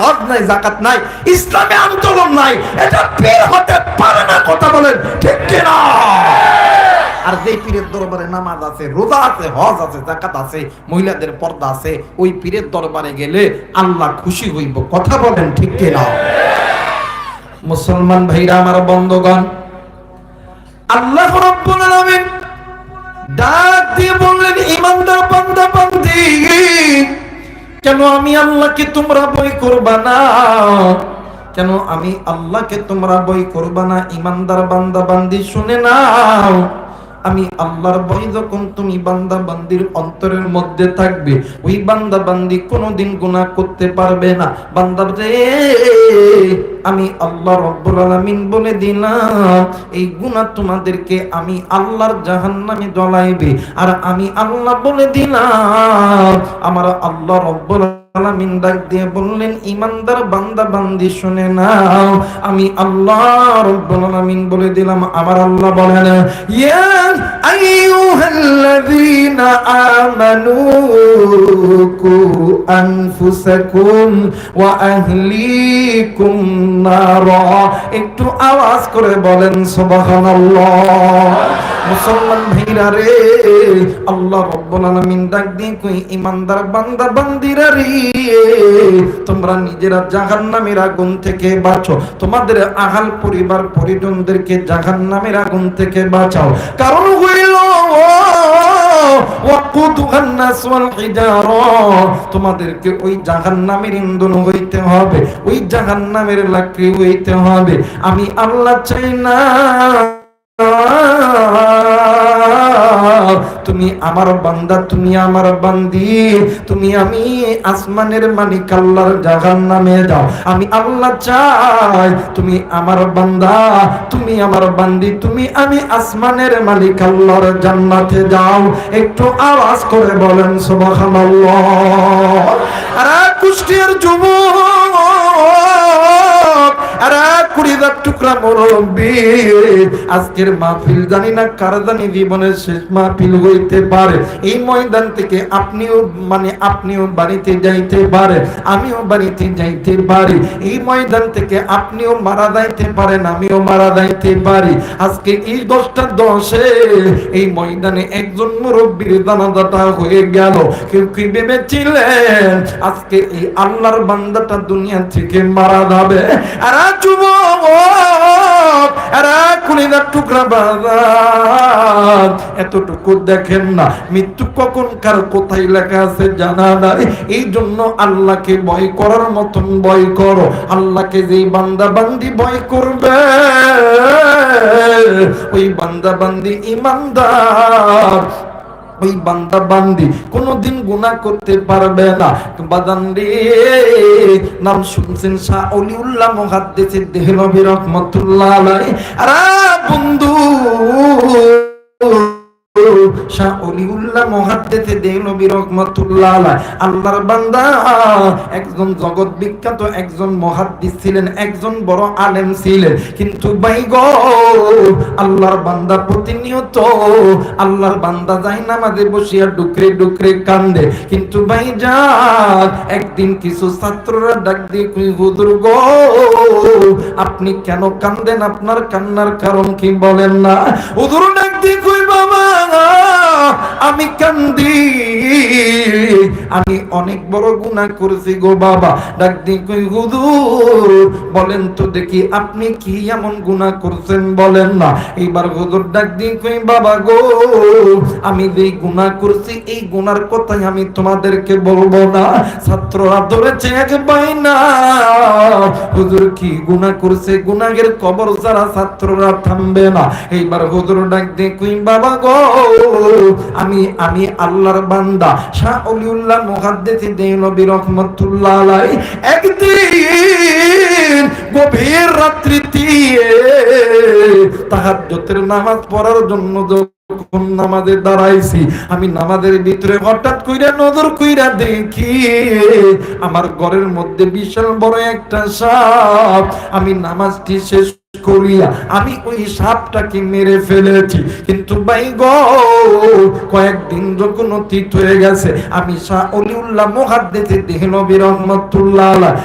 হজ নাই, জাকাত নাই, ইসলামে আন্দোলন নাই, এটা পীর হতে পারে না। কথা বলেন ঠিক কিনা? আর যে পীরের দরবারে নামাজ আছে, রোজা আছে, হজ আছে, জাকাত আছে, মহিলাদের পর্দা আছে, ওই পীরের দরবারে গেলে আল্লাহ খুশি হইব। কথা বলেন ঠিক কিনা? মুসলমান ভাইরা আমার, বন্ধুগণ, আল্লাহ রাব্বুল আলামিন ডাক দিয়ে বললেন, ইমানদার বান্দা বান্দি, কেন আমি আল্লাহকে তোমরা ভয় করবা না? কেন আমি আল্লাহকে তোমরা ভয় করবা না? ইমানদার বান্দা বান্দি শুনে নাও, আমি আল্লাহর ভয় যখন তুমি বান্দা বান্দির অন্তরের মধ্যে থাকবে, ওই বান্দা বান্দি কোনোদিন গুনাহ করতে পারবে না। বান্দা রে, আমি আল্লাহ রাব্বুল আলামিন বলে দিলাম, এই গুনাহ তোমাদেরকে আমি আল্লাহর জাহান্নামে জ্বলাইবে। আর আমি আল্লাহ বলে দিলাম, আমার আল্লাহ রাব্বুল আলামিন ডাক দিয়ে বললেন, ইমানদার বান্দা বান্দি শুনে নাও, আমি আল্লাহ রাব্বুল আলামিন বলে দিলাম, আমার আল্লাহ বলেন, ইয়া আইয়ুহাল্লাযীনা আমানু কু আনফুসাকুম ওয়া আহলিকুম নারা। একটু আওয়াজ করে বলেন সুবহানাল্লাহ। মুসলমান ভাইরা রে, আল্লাহ রাব্বুল আলামিন ডাক দিয়ে কই, ইমানদার বান্দা বান্দিরা রে, তোমরা নিজেরা জাহান্নামের আগুন থেকে বাঁচো, তোমাদের আহাল পরিবার পরিজনদেরকে জাহান্নামের আগুন থেকে বাঁচাও। কারণ হইল ওয়াকুদুহান নাস ওয়াল হিজারা, তোমাদেরকে ওই জাহান্নামের ইন্ধন হইতে হবে, ওই জাহান্নামের লাকড়ি হইতে হবে। আমি আল্লাহ চাই না তুমি আমার বান্দা, তুমি আমার বান্দি, তুমি আমি আসমানের মালিক আল্লাহর জাহান্নামে যাও। আমি আল্লাহ চাই তুমি আমার বান্দা, তুমি আমার বান্দি, তুমি আমি আসমানের মালিক আল্লাহর জান্নাতে যাও। একটু আওয়াজ করে বলেন সুবহানাল্লাহ। আর কুষ্টিয়ার যুবক, আরে কুড়িদার টুকরা মুরব্বি, আজকের মাহফিল জানি না কার জানি জীবনের শেষ মাহফিল হইতে পারে। এই ময়দান থেকে আপনিও বাড়িতে যাইতে পারে, আমিও বাড়িতে যাইতে পারি। এই ময়দান থেকে আপনিও মারা যাইতে পারেন, আমিও মারা যাইতে পারি। আজকে এই 10:10 এই ময়দানে একজন মুরব্বির জানাজাটা হয়ে গেল। কেউ কি ভেবেছিলেন আজকে এই আল্লাহর বান্দাটা দুনিয়া থেকে মারা যাবে? আর যুবক, আর কুলিদার টুকরা বাজার, এতটুকু দেখেন না মৃত্যু কখন কার কোথায় লেখা আছে জানা নাই। এই জন্য আল্লাহকে ভয় করার মতন ভয় করো। আল্লাহকে যেই বান্দা বান্দি ভয় করবে, ওই বান্দা বান্দি ইমানদার, ওই বান্দা বান্দি কোনদিন গুনাহ করতে পারবে না। বাদান রে, নাম শুনছেন শাহ অলিউল্লাহ মুহাদ্দিস দেহলভী রাহমাতুল্লাহ আলাইহি। আরে বন্ধু, শাহ অলিউল্লাহ মুহাদ্দিস দেহলভী রাহমাতুল্লাহ আলাইহি আল্লাহর বান্দা, একজন জগৎ বিখ্যাত একজন মুহাদ্দিস ছিলেন, একজন বড় আলেম ছিলেন। কিন্তু ভাই গো, আল্লাহর বান্দা প্রতিনিয়ত আল্লাহর বান্দা যায় নামাজে বসিয়া ডুকরে ডুকরে কান্দে। কিন্তু ভাই যাক, একদিন কিছু ছাত্ররা ডাক দিয়ে কই, হুজুর গো, আপনি কেন কান্দেন? আপনার কান্নার কারণ কি বলেন না? হুজুর ডাক দিয়ে কই, বাবা আমি কান্দি, আমি অনেক বড় গুনাহ করেছি গো বাবা। ডাক দিয়ে কই, হুজুর বলেন তো দেখি আপনি কি এমন গুনাহ করছেন, বলেন না। এইবার হুজুর ডাক দিয়ে কই, বাবা গো, আমি যেই গুনাহ করছি এই গুনার কথাই আমি তোমাদেরকে বলবো না। ছাত্ররা ধরেছে এক বাইনা, হুজুর কি গুনাহ করছে? গুনাহের কবর যারা ছাত্ররা থামবে না। এইবার হুজুর ডাক দিয়ে কই, বাবা গো, আমি আল্লাহর বান্দা শাহ অলিউল্লাহ মুহাদ্দিস দেহলভী রাহমাতুল্লাহ আলাইহি একদিন গভীর রাত্রিতে তাহাজ্জুদের নামাজ পড়ার জন্য যখন নামাজে দাঁড়াইছি, আমি নামাজের ভিতরে হঠাৎ কইরা নজর কইরা দেখি আমার ঘরের মধ্যে বিশাল বড় একটা সাপ। আমি নামাজটি শেষ করিয়া আমি ওই সাপটাকে মেরে ফেলেছি। কিন্তু ভাই গো, কয়েকদিন যখন অতীত হয়ে গেছে, আমি শাহ অলিউল্লাহ মুহাদ্দিস দেহলভী রাহমাতুল্লাহ আলাইহি